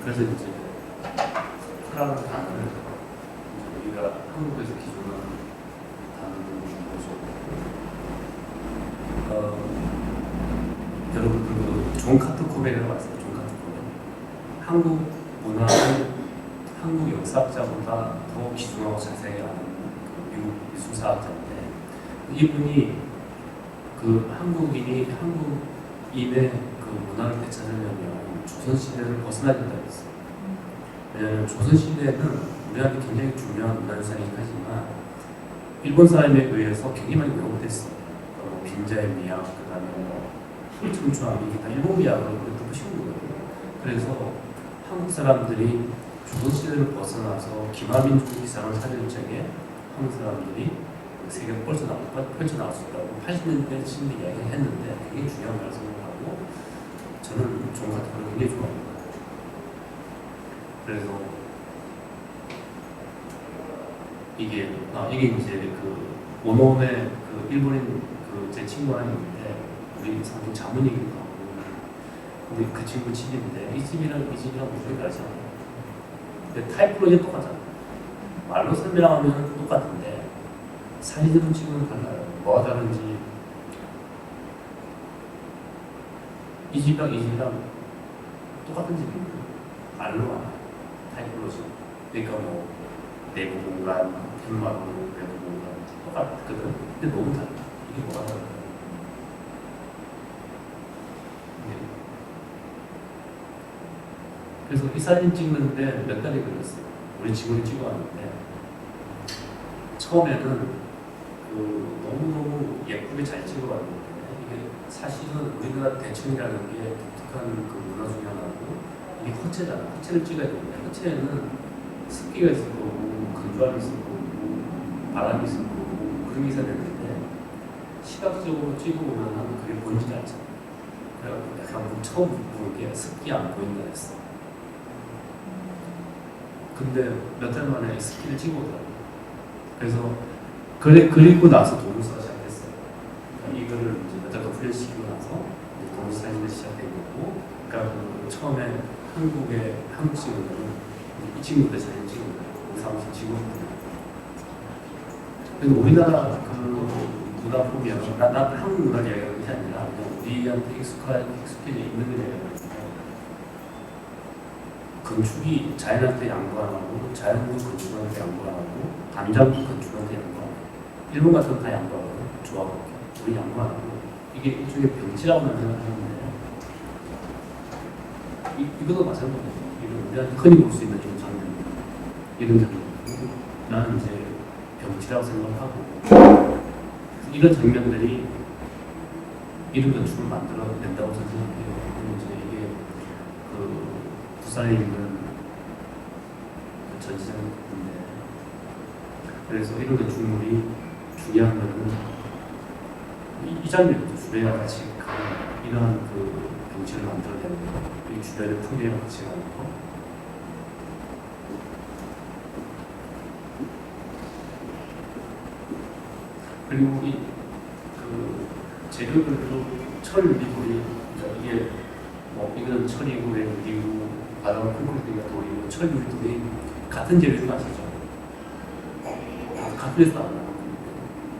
그래서 이제 프라는 단어를 우리가 한국에서 기준으로 단어를 보죠. 여러분 존 카트 코벨이라고 아세요? 존 카트 코벨. 한국 문화를 한국 역사학자보다 더 기준하고 자세히 아는 그 미국 수사학자인데 이분이 그 한국인의 그 문화를 되찾으려면 조선시대를 벗어나야 된다고 했어요. 왜냐하면 조선시대는 우리한테 굉장히 중요한 문화유산이긴 하지만 일본 사람에 의해서 굉장히 많이 왜곡됐어요. 뭐 빈자의 미학, 그 다음에 청추함이 다 일본 미학으로 덮으신 거거든요. 그래서 한국 사람들이 조선시대를 벗어나서 기마민족 이상을 찾을 적에 한국 사람들이 세계를 펼쳐나갈 수 있다고 80년대, 70년대 이야기를 했는데 굉장히 중요한 말을 생각하고 저는 존 카트 코벨을 굉장히 좋아합니다. 그래서 이게 이제 그 오노네 그 일본인 그 제 친구 하나 있는데 우리 상당 자문이기도 하고 근데 그 친구 집인데 이 집이랑 무슨 다르지 않아요. 근데 타이포로지 똑같잖아요. 말로 설명하면 똑같은데 사진으로 찍으면 달라요. 뭐가 다른지 이 집이랑 똑같은 집입니다. 말로 알아요. 타이포로지. 그러니까 뭐 내부 공간,天마루, 외부 공간 똑같거든. 근데 너무 달라. 이게 뭐가 다른가? 네. 그래서 이 사진 찍는데 몇 달이 걸렸어요. 우리 직원이 찍어왔는데 처음에는 그 너무너무 예쁘게 잘 찍어봤는데 이게 사실은 우리나라 대청이라는 게 독특한 그 문화 중에 하나고 이게 허체잖아. 허체를 찍어야 되는데 허체에는 습기가 있을 거고 건조함이 있을 거고 바람이 있을 거고 그런 게 있어야 되는데 시각적으로 찍어보면 그게 보이지 않잖아. 그래갖고 약간 처음 보는 게 습기 안 보인다 했어. 근데 몇 달 만에 습기를 찍어오더라고. 그래서 그리고 나서 동영상을 시작했어요. 그러니까 이거를 이제 몇 달 더 훈련시키고 나서 동영상 사진을 시작된 거고, 그러니까 그 처음에 한국 친구들은 이 친구들 사진 찍은 거예요. 사무실 직원들. 그래서 우리나라 그 문화 보면 나 한국 문화 이야기하는 게 아니라 그냥 우리한테 익숙해져 있는 게 얘기하는 건축이 자연한테 양보 안 하고 자연도 건축한테 양보 안 하고 담장도 건축한테 양보 안 하고 일본 같은 건 다 양보하고 좋아하고 우리 양보 안 하고 이게 일종의 병치라고 생각하는데 이것도 마찬가지예요. 이건 우리한테 흔히 볼 수 있는 이런 장면입니다. 이런 장면. 나는 이제 병치라고 생각하고 이런 장면들이 이런 건축을 만들어낸다고 생각해요. 그리고 이제 이게 그 부산에 있는 전시장인데 그래서 이런 건축물이 중요한 거는 이 장면이죠. 주변에 같이 이러한 그 병치를 만들어내는 거. 이 주변의 풍경이랑 같이 가는 거. 그리고 그 재료들도 철 미돌이, 그러니까 이게 이건 철이고 유리고 바닥은 콘크리트가 돌이고 철 유리돌이 같은 재료도 아시죠? 같은 데서 나오는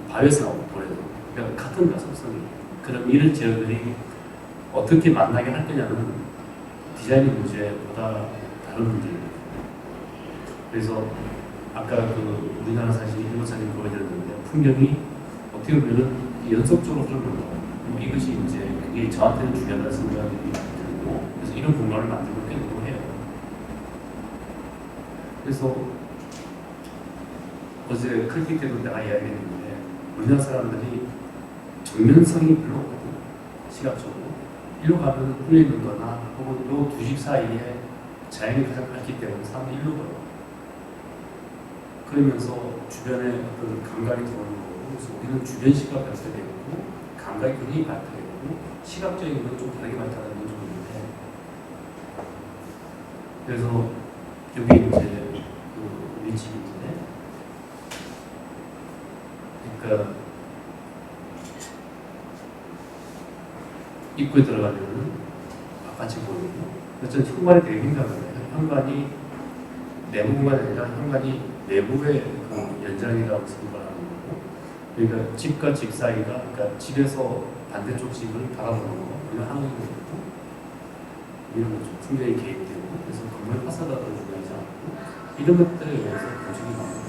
바위에서 나오는 돌에도, 그러니까 같은 가속성이. 그럼 이런 재료들이 어떻게 만나게 할 거냐는 디자인 문제보다 다른 문제입니다. 그래서 아까 그 우리나라 사실 일본 사진 보여드렸는데 풍경이 어떻게 보면 연속적으로 흐르는 거. 이것이 이제 그게 저한테는 중요하다는 생각이 들고, 그래서 이런 공간을 만들고 있기도 해요. 그래서 어제 클릭 때도 내가 이야기했는데 우리나라 사람들이 정면성이 별로 없거든요. 시각적으로. 일로 가면 뚫려 있는 거나 혹은 요 두 집 사이에 자연이 가장 밝기 때문에 사람들이 일로 걸어. 그러면서 주변에 어떤 감각이 들어오는 거고, 그래서 우리는 주변 시각 발달되어 있고 감각이 굉장히 발달되어 있고 시각적인 건 좀 다르게 발달하는 건 좀 있는데, 그래서 여기 이제 우리 집인데, 그러니까 입구에 들어가면은 바깥이 보이고, 어쨌든 현관이 되게 민감해요. 현관이 내부 공간이 아니라 현관이 내부의 그 연장이라고 생각하는 거고, 그러니까 집과 집 사이가, 그러니까 집에서 반대쪽 집을 바라보는 거, 이건 한국인 거고, 이런 거죠. 풍경이 개입되고, 그래서 건물 파사다도 중요하지 않고, 이런 것들에 의해서 건축이 만들어져요.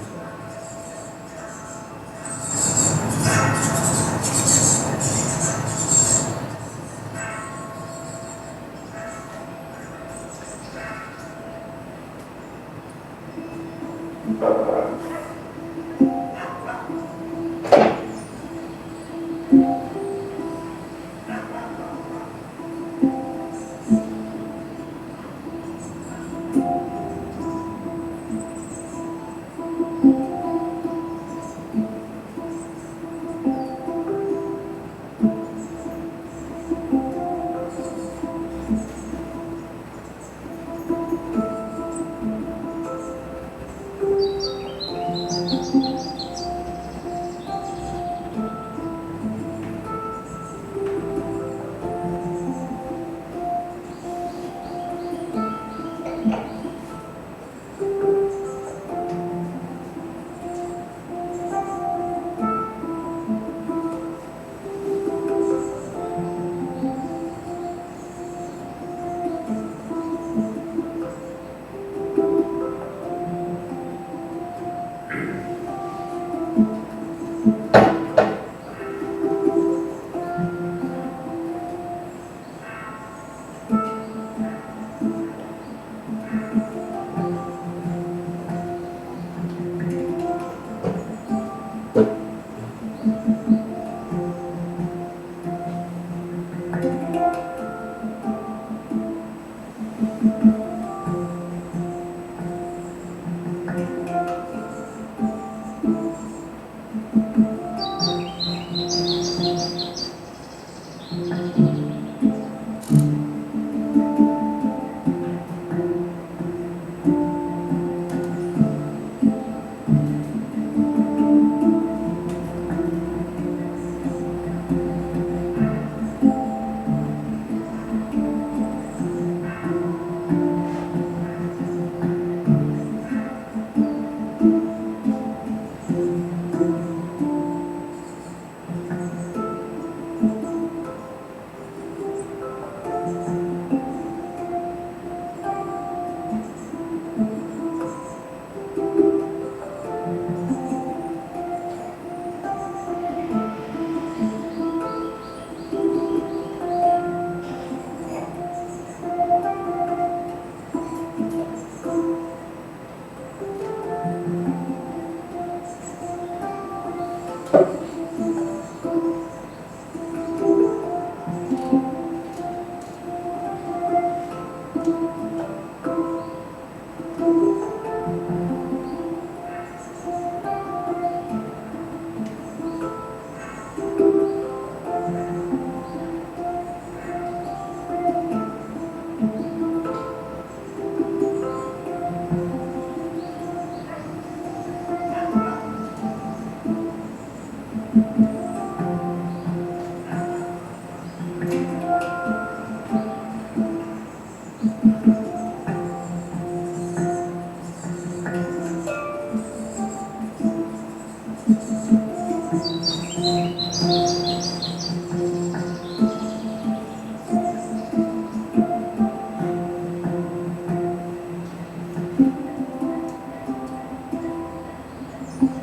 조금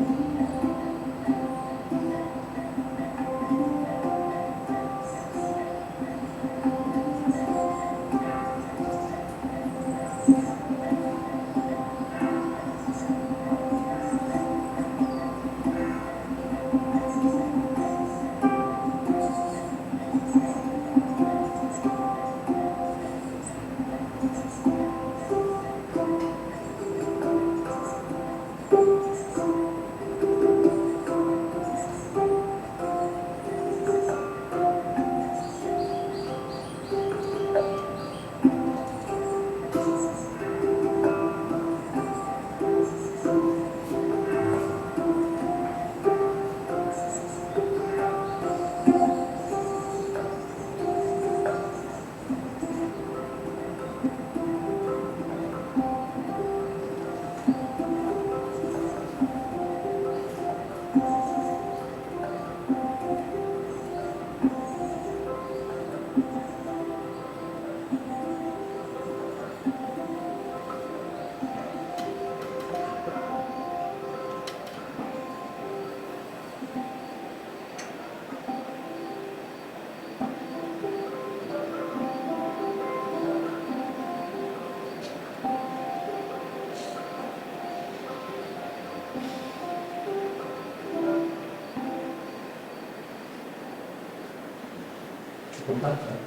할까요?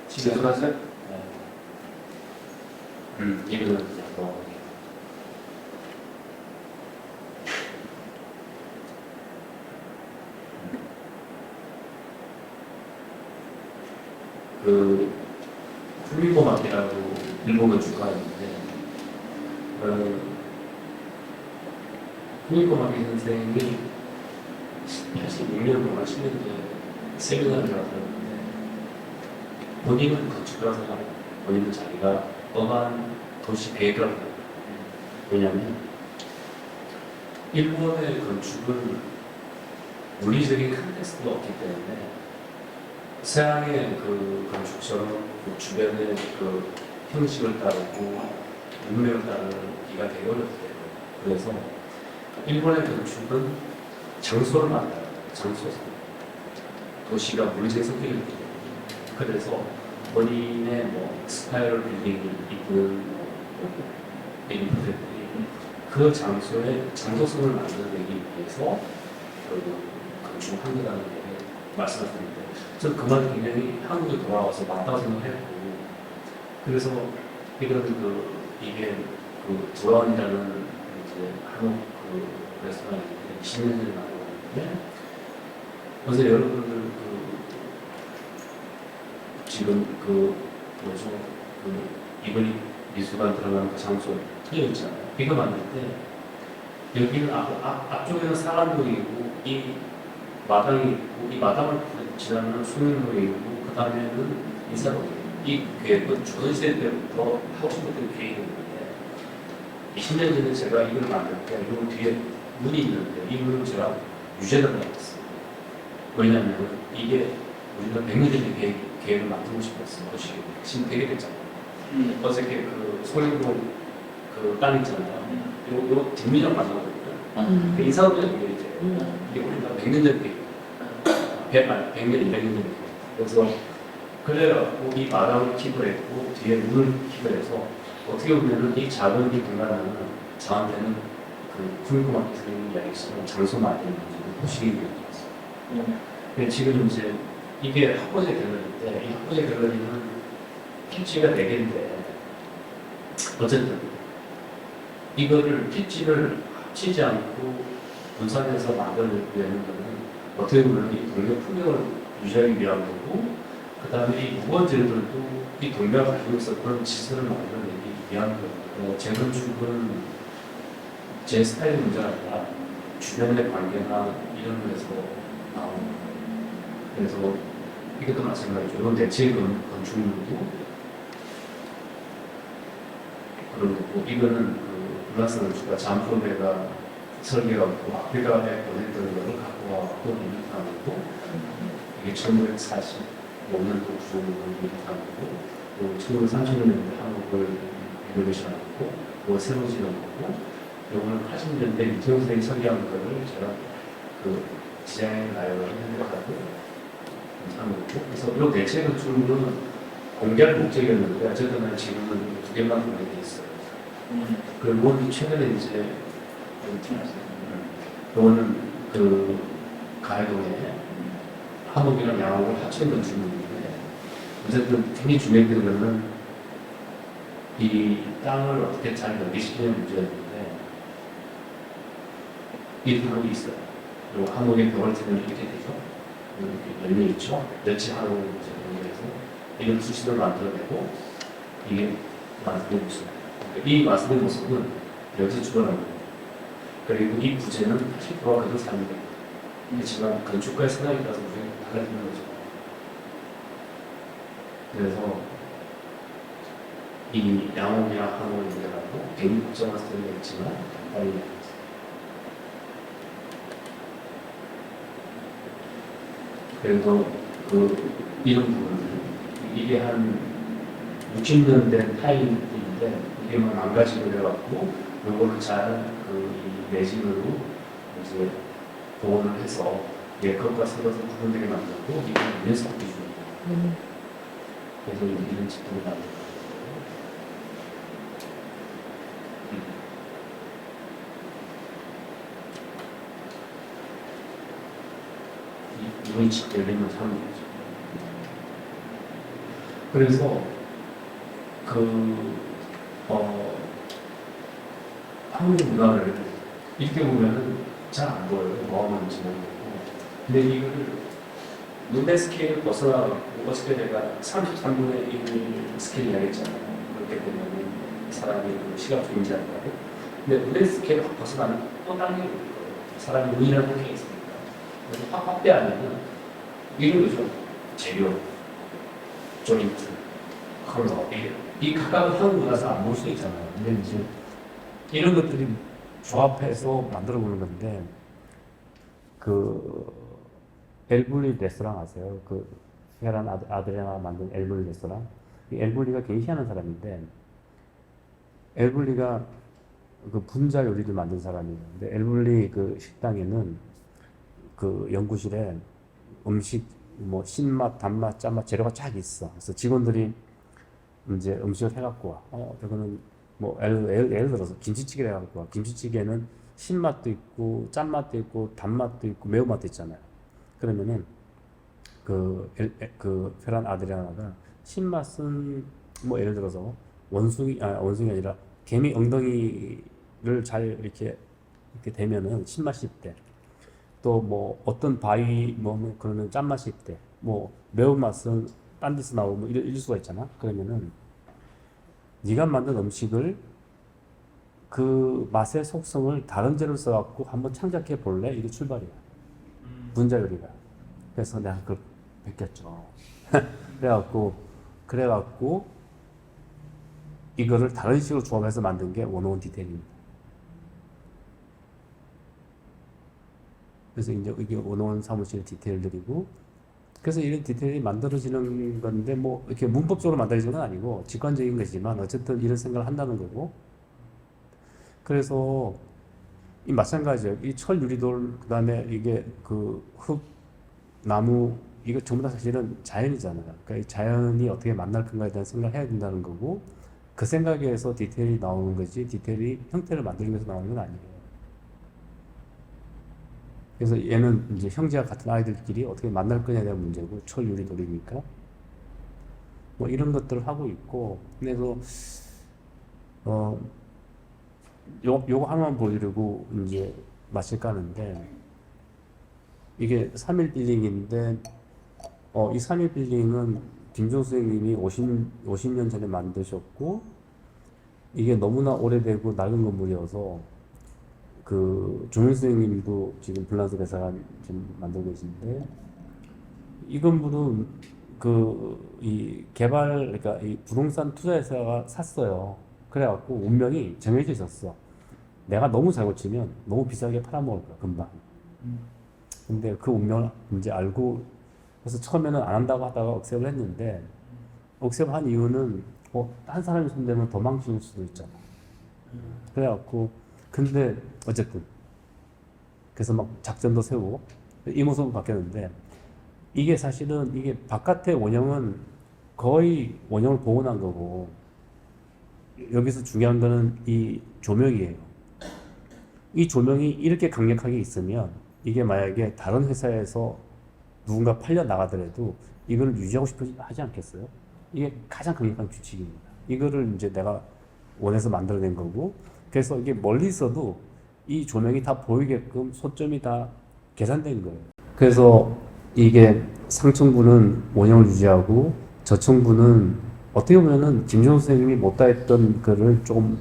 집에 들어가세요? 네. 이거는 그냥 뭐 그 훌리고막이라고 일본 건축가가 있는데 훌리고막이 선생님이 86년 동안 10년째 세미나를 하셨는데 본인은 건축가라고 생각하고 본인은 자기가 뻔한 도시 계획을 합니다. 왜냐하면 일본의 건축은 물리적인 컨텍스트가 없기 때문에 서양의 그 건축처럼 그 주변의 그 형식을 따르고 문명을 따르기가 되게 어렵대요. 그래서 일본의 건축은 장소를 만들어요. 장소에서 도시가 물리적인 성격이 있기 때문에 그래서 본인의 뭐 스파이럴 빌딩이 있는 인프들이 그 장소에 장소성을 만들어내기 위해서 건축을 한다는 게 말씀하셨는데 저는 그 말이 굉장히 한국에 돌아와서 맞다고 생각했고 그래서 이게 그 조원이라는 이제 한국 그 레스토랑인데 20년 전에 나왔는데 어제 여러분들 지금 뭐죠 이번이 미술관 들어가는 그 장소 틀려 있잖아요. 비가 왔는데 여기는 앞쪽에는 사람들이고 이 마당이 있고 이 마당을 지나는 수면동이 있고 그 다음에는 인사동이 이 계획은 조선시대 때부터 하고 싶었던 계획이었는데 20년 전에 제가 이걸 만들 때 이 뒤에 문이 있는데 이 문을 제가 유죄를 받았어요. 왜냐하면 이게 우리가 100년 전에 계획을 만들고 싶었어요. 지금 되게 됐잖아요. 어저께 그 소림동 그 땅 있잖아요. 요 뒷미장 만들거든요. 인사동에 이제 이게 우리가 100년 전에 계획 100년, 200년 전에 그래서 그래갖고 이 마당을 킵을 했고 뒤에 문을 킵을 해서 어떻게 보면은 이 작은 이 공간은 저한테는 그 훌리고막 선생님 이야기처럼 장소 만드는 보시기 위해서 지금 이제 이게 학부제 갤러리인데 이 학부제 갤러리는 피치가 4개인데 어쨌든 이거를 피치를 합치지 않고 분산해서 만들어내는 거는 어떻게 보면 이 동네 풍경을 유지하기 위한 거고 그 다음에 이 무거운 재료들도 이 동네가 가지고 있었던 지선을 만들어내기 위한 거예요. 재건축은 제 스타일 문제가 아니라 주변의 관계나 이런 거에서 나오는 거예요. 그래서 이것도 마찬가지죠. 이건 대체 건축물도 그런 거고 이거는 그 블라스 건축가 잠프로베가 설계하고 아프리카에 보냈던 거를 갖고 와서 리미트한 거고 이게 1945년도 구조물을 리미트한 거고 또 1930년대 한국을 리노베이션한 거고 또 새로 지은 거고 요거는 80년대 이태용 선생님이 설계한 거를 제가 그 디자인 라이언을 해석하고 하는 거고, 그래서 이 대책의 줄은 공개할 목적이었는데 어쨌든 지금은 2개만 공개돼 있어요. 그리고 최근에 이제 요거는 그 가해동에 한옥이랑 양옥을 합쳐있는 주문인데, 어쨌든 굉장히 중요했던 거는 이 땅을 어떻게 잘 연계시키는 문제였는데, 이 부분이 있어요. 그리고 한옥의 벽을 틀면 이렇게 되죠. 이렇게 열려 있죠. 멸치 한옥을 연결해서 이런 수식을 만들어내고, 이게 완성된 모습이에요. 이 완성된 모습은 여기서 출발한 거예요. 그리고 이 부재는 80%가 그대로 삶이 됩니다. 그렇지만 건축가의 생각에 따라서 우리가 달라지는 거죠. 그래서 이 양옥이나 한옥을 연결하고 개인 국정화 스타일이 있지만 빨리 그래서 그 이런 부분들 이게 한 60년 된 타일인데 이게 뭐 망가지고 내려왔고 요거를 잘그 내진으로 이제 동원을 해서 예컷과 새것을 구분되게 만들고 이게 유네스코 기준입니다. 그래서 이런 제품을 만들고 이분이 직접 열리면 사는 거죠. 그래서 한국 문화를 이렇게 보면은 잘 안 보여요. 뭐 하는지 모르겠고. 근데 이거를 눈의 스케일을 벗어나고 어떻게 내가 33분의 1 스케일 이야기했잖아요. 그렇게 되면 사람이 그 시각적 인지한다고. 근데 눈의 스케일을 확 벗어나면 또 다른 게 보일 거예요. 사람이 눈이라는 한계가 있으니까. 그래서 확 확대하면 이런 거죠. 재료, 조인트, 컬러. 이 각각은 한국 문화에서 안 볼 수도 있잖아요. 근데 이제 이런 것들이 조합해서 만들어 보는 건데, 그 엘블리 레스토랑 아세요? 그 페란 아드리아나 만든 엘블리 레스토랑. 이 엘블리가 굉장히 희한한 사람인데, 엘블리가 그 분자 요리를 만든 사람이에요. 근데 엘블리 그 식당에는 그 연구실에 음식 뭐 신맛, 단맛, 짠맛 재료가 쫙 있어. 그래서 직원들이 이제 음식을 해갖고 와. 저거는 뭐 예를 들어서 김치찌개를 해갖고 와. 김치찌개는 신맛도 있고 짠맛도 있고 단맛도 있고 매운맛도 있잖아요. 그러면은 그 페란 아드리아나가 신맛은 뭐 예를 들어서 원숭이 아니라 개미 엉덩이를 잘 이렇게 대면은 신맛이 있대. 또 뭐 어떤 바위 뭐 그러면 짠맛이 있대. 뭐 매운맛은 딴 데서 나오고 뭐 이럴 수가 있잖아. 그러면은 네가 만든 음식을 그 맛의 속성을 다른 재료를 써갖고 한번 창작해 볼래? 이게 출발이야. 분자 요리가. 그래서 내가 그걸 베꼈죠. 그래갖고 이거를 다른 식으로 조합해서 만든 게 원어원 디테일입니다. 그래서 이제 이게 원어원 사무실 디테일들이고, 그래서 이런 디테일이 만들어지는 건데 뭐 이렇게 문법적으로 만들어지는 건 아니고 직관적인 거지만 어쨌든 이런 생각을 한다는 거고. 그래서 이 마찬가지예요. 이 철 유리돌 그다음에 이게 그 흙, 나무 이거 전부 다 사실은 자연이잖아요. 그러니까 이 자연이 어떻게 만날 건가에 대한 생각을 해야 된다는 거고, 그 생각에서 디테일이 나오는 거지 디테일이 형태를 만들기 위해서 나오는 건 아니에요. 그래서 얘는 이제 형제와 같은 아이들끼리 어떻게 만날 거냐에 대한 문제고, 철 유리 돌이니까 뭐 이런 것들을 하고 있고. 그래서 요거 하나만 보여드리고 이제 마칠 까는데, 이게 3일 빌딩인데 이 3일 빌딩은 김종수 선생님이 50년 전에 만드셨고, 이게 너무나 오래되고 낡은 건물이어서 그 조윤 선생님도 지금 블란스 대사관 지금 만들고 계신데, 이 건물은 이 그러니까 이 부동산 투자회사가 샀어요. 그래갖고 운명이 정해져 있었어. 내가 너무 잘 고치면 너무 비싸게 팔아먹을 거야, 금방. 근데 그 운명을 이제 알고, 그래서 처음에는 안 한다고 하다가 억셉을 했는데, 억셉한 이유는 딴 사람이 손대면 도망칠 수도 있잖아. 그래갖고 근데 어쨌든 그래서 막 작전도 세우고 이 모습으로 바뀌었는데 이게 사실은 이게 바깥의 원형은 거의 원형을 복원한 거고 여기서 중요한 거는 이 조명이에요. 이 조명이 이렇게 강력하게 있으면 이게 만약에 다른 회사에서 누군가 팔려 나가더라도 이걸 유지하고 싶어 하지 않겠어요? 이게 가장 강력한 규칙입니다. 이거를 이제 내가 원해서 만들어낸 거고, 그래서 이게 멀리 있어도 이 조명이 다 보이게끔 소점이 다 계산된 거예요. 그래서 이게 상층부는 원형을 유지하고 저층부는 어떻게 보면은 김준호 선생님이 못다 했던 거를 조금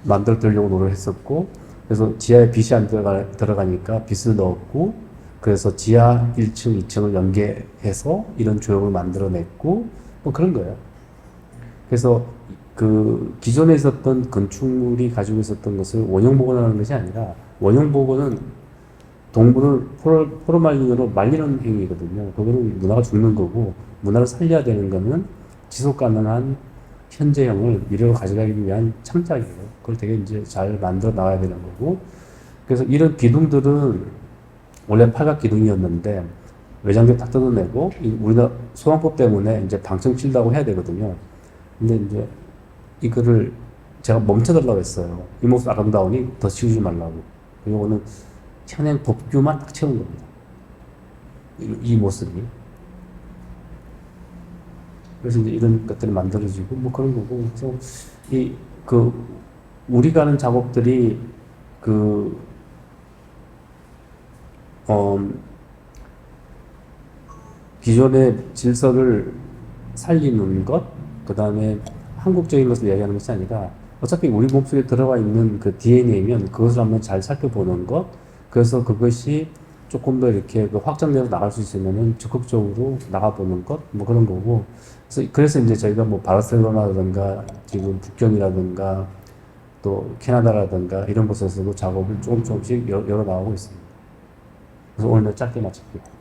만들어 드리려고 노력을 했었고, 그래서 지하에 빛이 안 들어가니까 빛을 넣었고, 그래서 지하 1층, 2층을 연계해서 이런 조형을 만들어냈고, 뭐 그런 거예요. 그래서 그 기존에 있었던 건축물이 가지고 있었던 것을 원형 복원하는 것이 아니라, 원형 복원은 동물을 포르말린으로 말리는 행위거든요. 그거는 문화가 죽는 거고, 문화를 살려야 되는 거는 지속 가능한 현재형을 미래로 가져가기 위한 창작이에요. 그걸 되게 이제 잘 만들어 나가야 되는 거고. 그래서 이런 기둥들은 원래 팔각 기둥이었는데 외장재 딱 뜯어내고 우리나라 소방법 때문에 이제 방청 칠다고 해야 되거든요. 근데 이제 이거를 제가 멈춰달라고 했어요. 이 모습 아름다우니 더 치우지 말라고. 이거는 현행 법규만 딱 채운 겁니다. 이 모습이. 그래서 이제 이런 것들이 만들어지고 뭐 그런 거고. 그래서 우리가 하는 작업들이 기존의 질서를 살리는 것, 그 다음에 한국적인 것을 이야기하는 것이 아니라 어차피 우리 몸속에 들어가 있는 그 DNA면 그것을 한번 잘 살펴보는 것, 그래서 그것이 조금 더 이렇게 확장되어 나갈 수 있으면은 적극적으로 나가보는 것, 뭐 그런 거고. 그래서 이제 저희가 뭐 바르셀로나라든가 지금 북경이라든가 또 캐나다라든가 이런 곳에서도 작업을 조금씩 열어 나가고 있습니다. 그래서 오늘 짧게 마칠게요.